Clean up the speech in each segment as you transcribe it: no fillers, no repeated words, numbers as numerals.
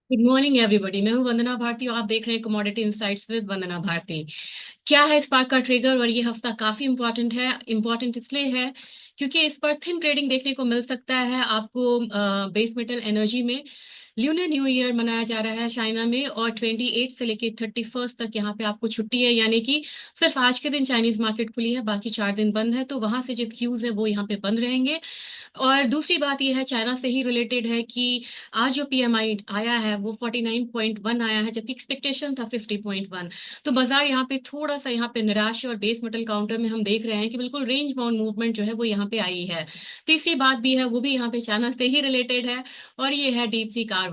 Good morning everybody. मैं हूं वंदना भारती और आप देख रहे हैं कमोडिटी इनसाइट्स विद वंदना भारती। क्या है स्पार्क का ट्रिगर और ये हफ्ता काफी इंपॉर्टेंट है। इंपॉर्टेंट इसलिए है क्योंकि इस पर थिन ट्रेडिंग देखने को मिल सकता है आपको बेस मेटल एनर्जी में। ल्यूनर न्यू ईयर मनाया जा रहा है चाइना में और 28 से लेके 31 तक यहाँ पे आपको छुट्टी है, यानी कि सिर्फ आज के दिन चाइनीज मार्केट खुली है, बाकी 4 दिन बंद है। तो वहां से जो क्यूज है वो यहाँ पे बंद रहेंगे। और दूसरी बात यह है, चाइना से ही रिलेटेड है कि आज जो पीएमआई आया है वो 49.1 आया है, जबकि एक्सपेक्टेशन था 50.1। तो बाजार यहाँ पे थोड़ा सा यहाँ पे निराश है और बेस मेटल काउंटर में हम देख रहे हैं कि बिल्कुल रेंज बाउंड मूवमेंट जो है वो यहाँ पे आई है। तीसरी बात भी है, वो भी यहाँ पे चाइना से ही रिलेटेड है और ये है deep sea carbon.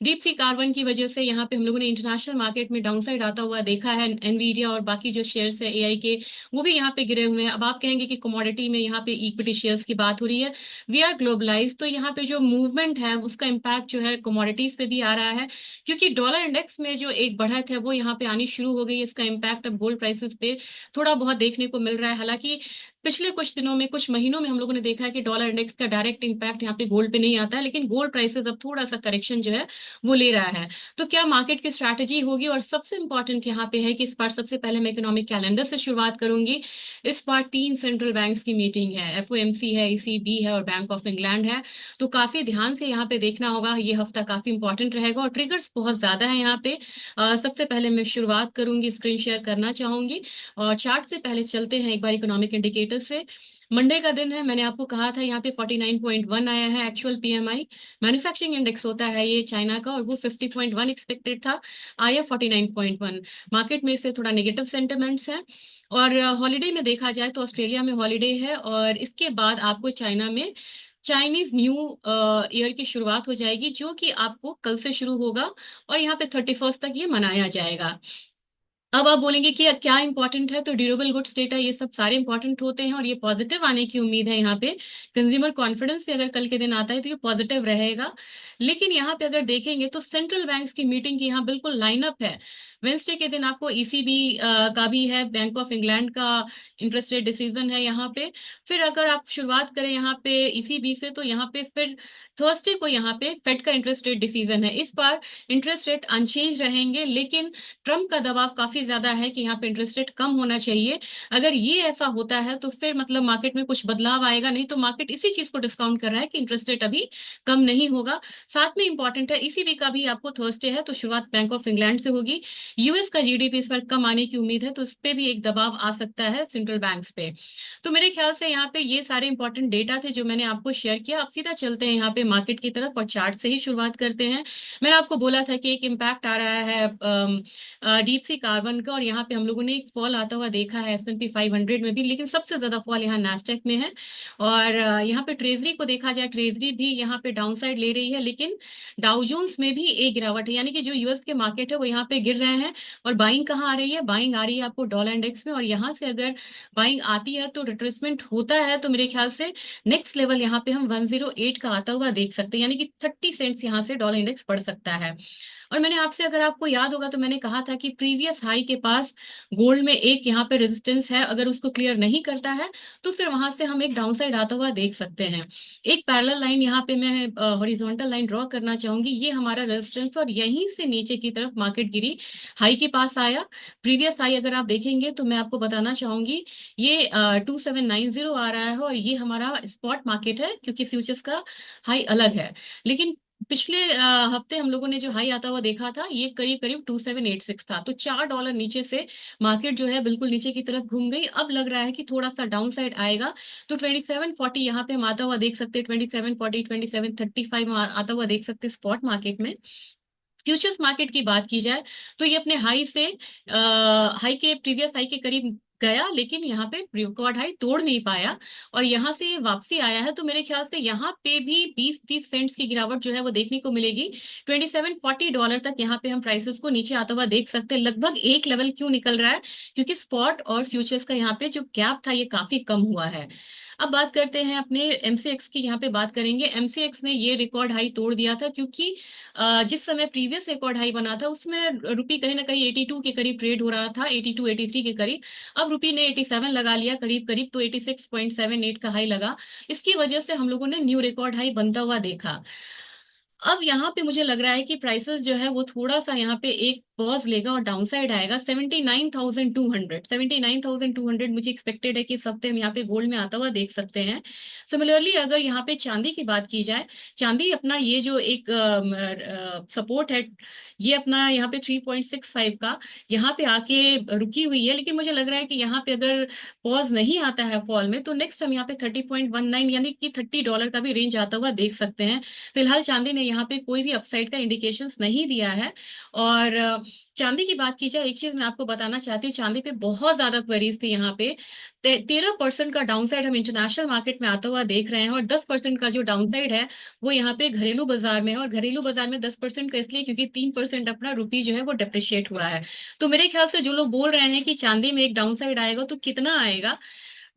Deep sea carbon की वजह से यहाँ पे हम लोगों ने इंटरनेशनल मार्केट में डाउनसाइड आता हुआ देखा है। एनवीडिया और बाकी जो शेयर्स है एआई के, वो भी यहाँ पे गिरे हुए हैं। अब आप कहेंगे कि कमोडिटी में यहाँ पे इक्विटी शेयर्स की बात हो रही है, वी आर ग्लोबलाइज, तो यहाँ पे जो मूवमेंट है उसका इम्पैक्ट जो है कमोडिटीज पे भी आ रहा है, क्योंकि डॉलर इंडेक्स में जो एक बढ़त है वो यहाँ पे आनी शुरू हो गई है। इसका इम्पैक्ट अब गोल्ड प्राइसेस पे थोड़ा बहुत देखने को मिल रहा है। हालांकि पिछले कुछ दिनों में, कुछ महीनों में हम लोगों ने देखा है कि डॉलर इंडेक्स का डायरेक्ट इम्पैक्ट यहाँ पे गोल्ड पे नहीं आता है, लेकिन गोल्ड प्राइसेस अब थोड़ा सा करेक्शन जो है वो ले रहा है। तो क्या मार्केट की स्ट्रैटेजी होगी, और सबसे इंपॉर्टेंट यहाँ पे है कि इस बार सबसे पहले मैं इकोनॉमिक कैलेंडर से शुरुआत करूंगी। इस बार 3 सेंट्रल बैंक्स की मीटिंग है, एफओएमसी है, ईसीबी है और बैंक ऑफ इंग्लैंड है। तो काफी ध्यान से यहाँ पे देखना होगा, ये हफ्ता काफी इंपॉर्टेंट रहेगा और ट्रिगर्स बहुत ज्यादा है यहाँ पे। सबसे पहले मैं शुरुआत करूंगी, स्क्रीन शेयर करना चाहूंगी और चार्ट से पहले चलते हैं एक बार इकोनॉमिक इंडिकेटर से। मंडे का दिन है, मैंने आपको कहा था यहाँ पे 49.1 आया है एक्चुअल पीएमआई। मैन्युफैक्चरिंग इंडेक्स होता है ये चाइना का, और वो 50.1 एक्सपेक्टेड था, आया 49.1। मार्केट में इससे थोड़ा नेगेटिव सेंटिमेंट्स है। और हॉलीडे में देखा जाए तो ऑस्ट्रेलिया में हॉलीडे है और इसके बाद आपको चाइना में चाइनीज न्यू ईयर की शुरुआत हो जाएगी, जो कि आपको कल से शुरू होगा और यहाँ पे 31 तक ये मनाया जाएगा। अब आप बोलेंगे कि क्या इंपॉर्टेंट है, तो ड्यूरेबल गुड्स डेटा ये सब सारे इंपॉर्टेंट होते हैं और ये पॉजिटिव आने की उम्मीद है यहाँ पे। कंज्यूमर कॉन्फिडेंस भी अगर कल के दिन आता है तो ये पॉजिटिव रहेगा। लेकिन यहाँ पे अगर देखेंगे तो सेंट्रल बैंक्स की मीटिंग की यहाँ बिल्कुल लाइनअप है। वेंसडे के दिन आपको ईसीबी का भी है, बैंक ऑफ इंग्लैंड का इंटरेस्ट रेट डिसीजन है यहाँ पे। फिर अगर आप शुरुआत करें यहाँ पे ईसीबी से, तो यहाँ पे फिर थर्सडे को यहाँ पे फेड का इंटरेस्ट रेट डिसीजन है। इस बार इंटरेस्ट रेट अनचेंज रहेंगे, लेकिन ट्रम्प का दबाव काफी ज्यादा है कि यहाँ पे इंटरेस्ट रेट कम होना चाहिए। अगर ये ऐसा होता है तो फिर मतलब मार्केट में कुछ बदलाव आएगा, नहीं तो मार्केट इसी चीज को डिस्काउंट कर रहा है कि इंटरेस्ट रेट अभी कम नहीं होगा। साथ में इंपॉर्टेंट है, ईसीबी का भी आपको थर्सडे है, तो शुरुआत बैंक ऑफ इंग्लैंड से होगी। यूएस का जीडीपी इस पर कम आने की उम्मीद है, तो इस पे भी एक दबाव आ सकता है सेंट्रल बैंक्स पे। तो मेरे ख्याल से यहाँ पे ये सारे इंपॉर्टेंट डेटा थे जो मैंने आपको शेयर किया। अब सीधा चलते हैं यहाँ पे मार्केट की तरफ और चार्ट से ही शुरुआत करते हैं। मैंने आपको बोला था कि एक इम्पैक्ट आ रहा है डीप सी कार्बन का, और यहाँ पे हम लोगों ने एक फॉल आता हुआ देखा है एसएनपी 500 में भी, लेकिन सबसे ज्यादा फॉल यहाँ नास्डेक में है। और यहाँ पे ट्रेजरी को देखा जाए, ट्रेजरी भी यहाँ पे डाउन साइड ले रही है, लेकिन डाउ जोन्स में भी एक गिरावट है, यानी कि जो यूएस के मार्केट है वो यहाँ पे गिर रहे हैं। और बाइंग कहाँ आ रही है? बाइंग आ रही है आपको डॉलर इंडेक्स में, और यहाँ से अगर बाइंग आती है तो रिट्रेसमेंट होता है, तो मेरे ख्याल से नेक्स्ट लेवल यहाँ पे हम 108 का आता हुआ देख सकते हैं, यानी कि 30 सेंट्स यहाँ से डॉलर इंडेक्स बढ़ सकता है। और मैंने आपसे, अगर आपको याद होगा, तो मैंने कहा था कि प्रीवियस हाई के पास गोल्ड में एक यहाँ पे रेजिस्टेंस है, अगर उसको क्लियर नहीं करता है तो फिर वहां से हम एक डाउनसाइड आता हुआ देख सकते हैं। एक पैरेलल लाइन यहाँ पे मैं हॉरिजॉन्टल लाइन ड्रॉ करना चाहूंगी, ये हमारा रेजिस्टेंस, और यहीं से नीचे की तरफ मार्केट गिरी, हाई के पास आया। प्रीवियस हाई अगर आप देखेंगे तो मैं आपको बताना चाहूंगी, ये 2790 आ रहा है और ये हमारा स्पॉट मार्केट है, क्योंकि फ्यूचर्स का हाई अलग है। लेकिन पिछले हफ्ते हम लोगों ने जो हाई आता हुआ देखा था, ये करीब करीब 2786 था, तो $4 नीचे से मार्केट जो है बिल्कुल नीचे की तरफ घूम गई। अब लग रहा है कि थोड़ा सा डाउन साइड आएगा, तो 2740 यहाँ पे हम आता हुआ देख सकते हैं, 2740 2735 आता हुआ देख सकते हैं स्पॉट मार्केट में। फ्यूचर्स मार्केट की बात की जाए तो ये अपने हाई से हाई के प्रीवियस हाई के करीब गया, लेकिन यहाँ पे रिकॉर्ड हाई तोड़ नहीं पाया और यहाँ से ये वापसी आया है। तो मेरे ख्याल से यहाँ पे भी 20-30 सेंट्स की गिरावट जो है वो देखने को मिलेगी। $2740 तक यहाँ पे हम प्राइसेस को नीचे आता हुआ देख सकते हैं। लगभग एक लेवल क्यों निकल रहा है? क्योंकि स्पॉट और फ्यूचर्स का यहाँ पे जो गैप था ये काफी कम हुआ है। अब बात करते हैं अपने एमसीएक्स की, यहाँ पे बात करेंगे। एमसीएक्स ने ये रिकॉर्ड हाई तोड़ दिया था, क्योंकि जिस समय प्रीवियस रिकॉर्ड हाई बना था उसमें रुपी कहीं ना कहीं 82 के करीब ट्रेड हो रहा था, 82 83 के करीब। अब रुपी ने 87 लगा लिया करीब करीब, तो 86.78 का हाई लगा। इसकी वजह से हम लोगों ने न्यू रिकॉर्ड हाई बनता हुआ देखा। अब यहाँ पे मुझे लग रहा है कि प्राइसेस जो है वो थोड़ा सा यहाँ पे एक पॉज लेगा और डाउनसाइड आएगा 79,200। 79,200 मुझे एक्सपेक्टेड है कि इस हफ्ते हम यहाँ पे गोल्ड में आता हुआ देख सकते हैं। सिमिलरली अगर यहाँ पे चांदी की बात की जाए, चांदी अपना ये जो एक सपोर्ट है, ये अपना यहाँ पे 3.65 का यहाँ पे आके रुकी हुई है, लेकिन मुझे लग रहा है कि यहाँ पे अगर पॉज नहीं आता है फॉल में, तो नेक्स्ट हम यहाँ पे 30.19 यानी कि $30 का भी रेंज आता हुआ देख सकते हैं। फिलहाल चांदी ने यहाँ पे कोई भी अपसाइड का इंडिकेशंस नहीं दिया है। और चांदी की बात की जाए, एक चीज मैं आपको बताना चाहती हूँ, चांदी पे बहुत ज्यादा क्वेरीज थी यहाँ पे। 13% का डाउनसाइड हम इंटरनेशनल मार्केट में आता हुआ देख रहे हैं, और 10% का जो डाउनसाइड है वो यहाँ पे घरेलू बाजार में है। और घरेलू बाजार में 10% का इसलिए क्योंकि 3% अपना रुपी जो है वो डिप्रिशिएट हुआ है। तो मेरे ख्याल से जो लोग बोल रहे हैं कि चांदी में एक डाउनसाइड आएगा, तो कितना आएगा?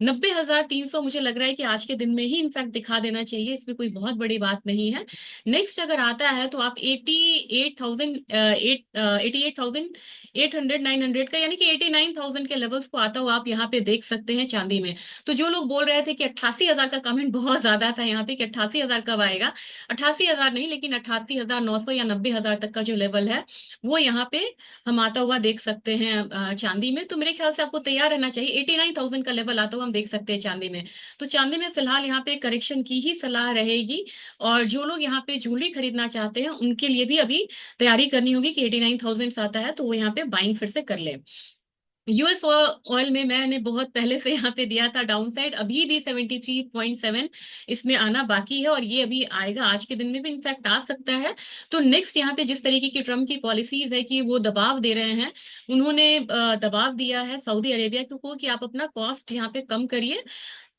90,300 मुझे लग रहा है कि आज के दिन में ही इनफैक्ट दिखा देना चाहिए, इसमें कोई बहुत बड़ी बात नहीं है। नेक्स्ट अगर आता है तो आप 88,900 का, यानी कि 89,000 के लेवल्स को आता हुआ आप यहाँ पे देख सकते हैं चांदी में। तो जो लोग बोल रहे थे कि 88,000 का, कमेंट बहुत ज्यादा था यहाँ पे कि 88,000 कब आएगा, 88,000 नहीं, लेकिन 88,900 या 90,000 तक का जो लेवल है वो यहाँ पे हम आता हुआ देख सकते हैं चांदी में। तो मेरे ख्याल से आपको तैयार रहना चाहिए, 89,000 का लेवल आता हुआ हम देख सकते हैं चांदी में। तो चांदी में फिलहाल यहाँ पे करेक्शन की ही सलाह रहेगी। और जो लोग यहाँ पे ज्वेलरी खरीदना चाहते हैं उनके लिए भी अभी तैयारी करनी होगी कि 89,000 आता है तो वो यहाँ पे बाइंग फिर से कर ले। यूएस ऑयल में मैंने बहुत पहले से यहाँ पे दिया था डाउनसाइड, अभी भी 73.7 इसमें आना बाकी है, और ये अभी आएगा, आज के दिन में भी इनफैक्ट आ सकता है। तो नेक्स्ट यहाँ पे जिस तरीके की ट्रम्प की पॉलिसीज है कि वो दबाव दे रहे हैं, उन्होंने दबाव दिया है सऊदी अरेबिया को कि आप अपना कॉस्ट यहाँ पे कम करिए,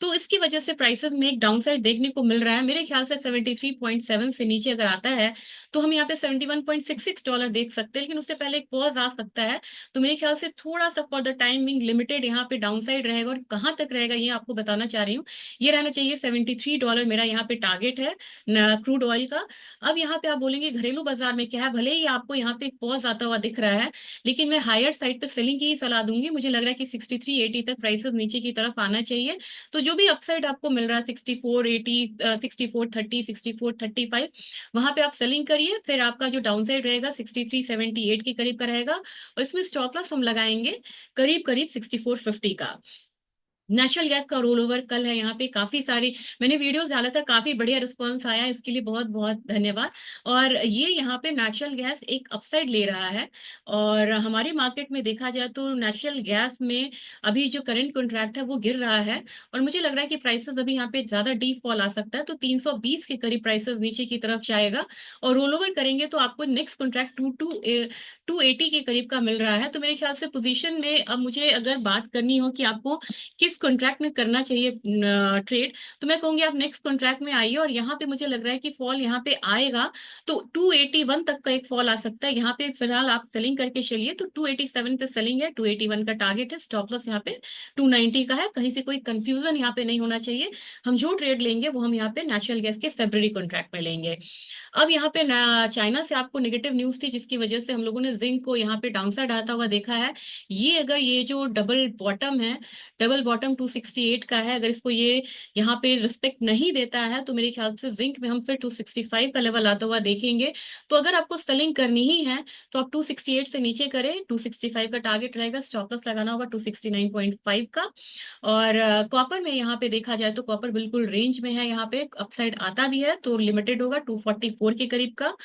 तो इसकी वजह से प्राइसेस में एक डाउनसाइड देखने को मिल रहा है। मेरे ख्याल से 73.7 से नीचे अगर आता है तो हम यहाँ पे $71.66 देख सकते हैं, लेकिन उससे पहले एक पॉज आ सकता है। तो मेरे ख्याल से थोड़ा सा फॉर द टाइमिंग लिमिटेड यहाँ पे डाउनसाइड रहेगा, और कहाँ तक रहेगा ये आपको बताना चाह रही हूँ। ये रहना चाहिए $73 मेरा यहाँ पे टारगेट है क्रूड ऑयल का। अब यहाँ पे आप बोलेंगे घरेलू बाजार में क्या है, भले ही आपको यहाँ पे एक पॉज आता हुआ दिख रहा है, लेकिन मैं हायर साइड पे सेलिंग की ही सलाह दूंगी। मुझे लग रहा है कि 63.80 तक प्राइसेस नीचे की तरफ आना चाहिए। तो जो भी अपसाइड आपको मिल रहा है 64.80, 64.30, 64.35, वहां पे आप सेलिंग करिए। फिर आपका जो डाउनसाइड रहेगा 63.78 के करीब का रहेगा, और इसमें स्टॉप लॉस हम लगाएंगे करीब करीब 64.50 का। नेचुरल गैस का रोल ओवर कल है, यहाँ पे काफी सारी मैंने वीडियोस डाला था, काफी बढ़िया रिस्पांस आया, इसके लिए बहुत बहुत धन्यवाद। और ये यहाँ पे नेचुरल गैस एक अपसाइड ले रहा है, और हमारी मार्केट में देखा जाए तो नेचुरल गैस में अभी जो करंट कॉन्ट्रैक्ट है वो गिर रहा है, और मुझे लग रहा है कि प्राइसेस अभी यहाँ पे ज्यादा डीप फॉल आ सकता है, तो 320 के करीब प्राइसेस नीचे की तरफ जाएगा। और रोल ओवर करेंगे तो आपको नेक्स्ट कॉन्ट्रैक्ट 280 के करीब का मिल रहा है। तो मेरे ख्याल से पोजीशन में अब मुझे अगर बात करनी हो कि आपको किस कॉन्ट्रैक्ट में करना चाहिए ट्रेड, तो मैं कहूंगी आप नेक्स्ट कॉन्ट्रैक्ट में आइए, और यहाँ पे मुझे लग रहा है कि फॉल यहाँ पे आएगा तो 281 तक का एक फॉल आ सकता है। यहाँ पे फिलहाल आप सेलिंग करके चलिए, तो 287 पे सेलिंग है, 281 का टारगेट है, स्टॉप लॉस यहाँ पे 290 का है। कहीं से कोई कंफ्यूजन यहाँ पे नहीं होना चाहिए। हम जो ट्रेड लेंगे वो हम यहाँ पे नेचुरल गैस के फेब्रुअरी कॉन्ट्रैक्ट में लेंगे। अब यहाँ पे चाइना से आपको नेगेटिव न्यूज थी, जिसकी वजह से हम लोगों ने जिंक को यहाँ पे डाउनसाइड आता हुआ देखा है। ये अगर ये जो डबल बॉटम है, डबल बॉटम 268 का है, अगर इसको ये यहाँ पे रिस्पेक्ट नहीं देता है, तो मेरे ख्याल से जिंक में हम फिर 265 का लेवल आता हुआ देखेंगे। तो अगर आपको सेलिंग करनी ही है तो आप 268 से नीचे करें, 265 का टारगेट रहेगा, स्टॉप लॉस लगाना होगा 269.5 का। और कॉपर में यहाँ पे देखा जाए तो कॉपर बिल्कुल रेंज में है, यहाँ पे अपसाइड आता भी है तो लिमिटेड होगा 244 के करीब का।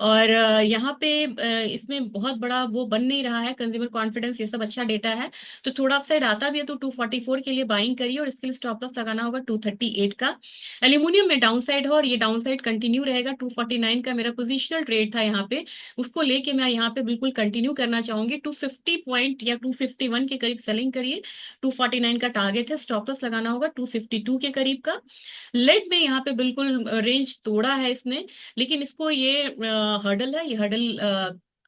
और यहाँ पे इसमें बहुत बड़ा वो बन नहीं रहा है, कंज्यूमर कॉन्फिडेंस ये सब अच्छा डेटा है, तो थोड़ा अपसाइड आता भी है तो 244 के लिए बाइंग करिए, और इसके लिए स्टॉप लॉस लगाना होगा 238 का। एल्यूमिनियम में डाउनसाइड है और ये डाउनसाइड कंटिन्यू रहेगा, 249 का मेरा पोजिशनल ट्रेड था यहाँ पे, उसको लेके मैं यहाँ पे बिल्कुल कंटिन्यू करना चाहूंगी। 250 पॉइंट या 251 के करीब सेलिंग करिए, 249 का टारगेट है, स्टॉप लॉस लगाना होगा 252 के करीब का। लेड में यहाँ पे बिल्कुल रेंज तोड़ा है इसने, लेकिन इसको ये हर्डल है, ये हर्डल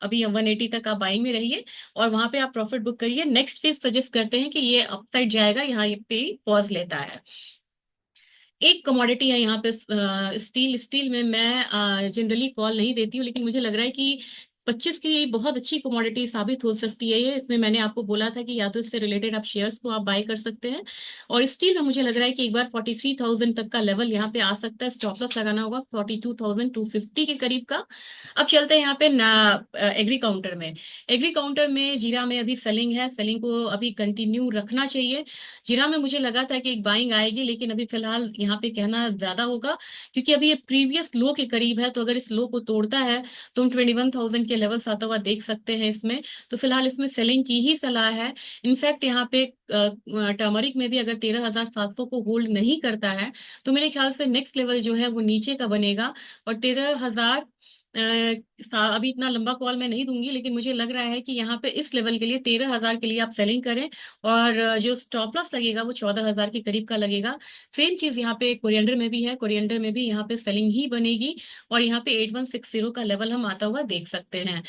अभी 180 तक आप बाइंग में रहिए, और वहां पे आप प्रॉफिट बुक करिए। नेक्स्ट फेज सजेस्ट करते हैं कि ये अपसाइड जाएगा, यहाँ पे पॉज लेता है। एक कमोडिटी है यहाँ पे स्टील। स्टील में मैं जनरली कॉल नहीं देती हूँ, लेकिन मुझे लग रहा है कि 25 की बहुत अच्छी कमोडिटी साबित हो सकती है ये। इसमें मैंने आपको बोला था कि या तो इससे रिलेटेड आप शेयर्स को आप बाय कर सकते हैं, और स्टील में मुझे लग रहा है कि एक बार 43,000 तक का लेवल यहाँ पे आ सकता है। स्टॉप लॉस लगाना होगा 42,250 के करीब का। अब चलते हैं यहाँ पे ना एग्री काउंटर में। एग्री काउंटर में जीरा में अभी सेलिंग है, सेलिंग को अभी कंटिन्यू रखना चाहिए। जीरा में मुझे लगा था कि एक बाइंग आएगी, लेकिन अभी फिलहाल यहाँ पे कहना ज्यादा होगा, क्योंकि अभी ये प्रीवियस लो के करीब है। तो अगर इस लो को तोड़ता है तो हम 21,000 के लेवल्स आता हुआ देख सकते हैं इसमें। तो फिलहाल इसमें सेलिंग की ही सलाह है। इनफैक्ट यहाँ पे टर्मरिक में भी अगर 13,700 को होल्ड नहीं करता है तो मेरे ख्याल से नेक्स्ट लेवल जो है वो नीचे का बनेगा। और 13,000 अभी इतना लंबा कॉल मैं नहीं दूंगी, लेकिन मुझे लग रहा है कि यहाँ पे इस लेवल के लिए 13,000 के लिए आप सेलिंग करें। और जो स्टॉप लॉस लगेगा वो 14,000 के करीब का लगेगा। सेम चीज यहाँ पे कोरिएंडर में भी है, कोरिएंडर में भी यहाँ पे सेलिंग ही बनेगी। और यहाँ पे 8160 का लेवल हम आता हुआ देख सकते हैं।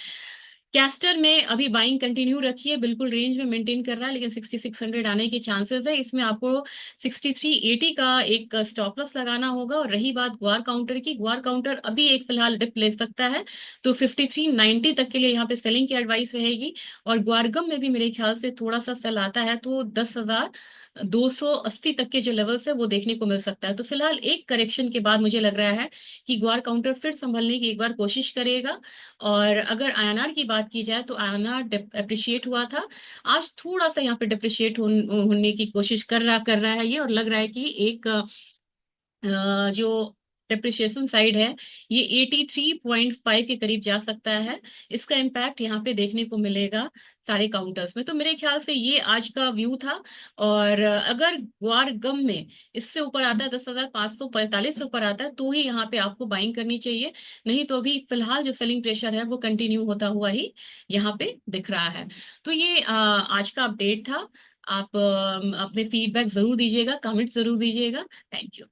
कैस्टर में अभी बाइंग कंटिन्यू रखिए, बिल्कुल रेंज में मेंटेन कर रहा है, लेकिन 6600 आने के चांसेस है। इसमें आपको 6380 का एक स्टॉप लॉस लगाना होगा। और रही बात ग्वार काउंटर की, ग्वार काउंटर अभी एक फिलहाल डिप ले सकता है, तो 5390 तक के लिए यहाँ पे सेलिंग की एडवाइस रहेगी। और ग्वारगम में भी मेरे ख्याल से थोड़ा सा सेल आता है, तो 10,280 तक के जो लेवल्स है वो देखने को मिल सकता है। तो फिलहाल एक करेक्शन के बाद मुझे लग रहा है कि ग्वार काउंटर फिर संभलने की एक बार कोशिश करेगा। और अगर आईएनआर की बात की जाए तो आईएनआर अप्रिशिएट हुआ था, आज थोड़ा सा यहाँ पे डिप्रिशिएट होने की कोशिश कर रहा है ये। और लग रहा है कि एक जो डेप्रिसिएशन साइड है ये 83.5 के करीब जा सकता है। इसका इम्पैक्ट यहाँ पे देखने को मिलेगा सारे काउंटर्स में। तो मेरे ख्याल से ये आज का व्यू था। और अगर ग्वार गम में इससे ऊपर आता है, 10,545 से ऊपर आता है, तो ही यहाँ पे आपको बाइंग करनी चाहिए। नहीं तो अभी फिलहाल जो सेलिंग प्रेशर है वो कंटिन्यू होता हुआ ही यहाँ पे दिख रहा है। तो ये आज का अपडेट था। आप अपने फीडबैक जरूर दीजिएगा, कमेंट जरूर दीजिएगा। Thank you.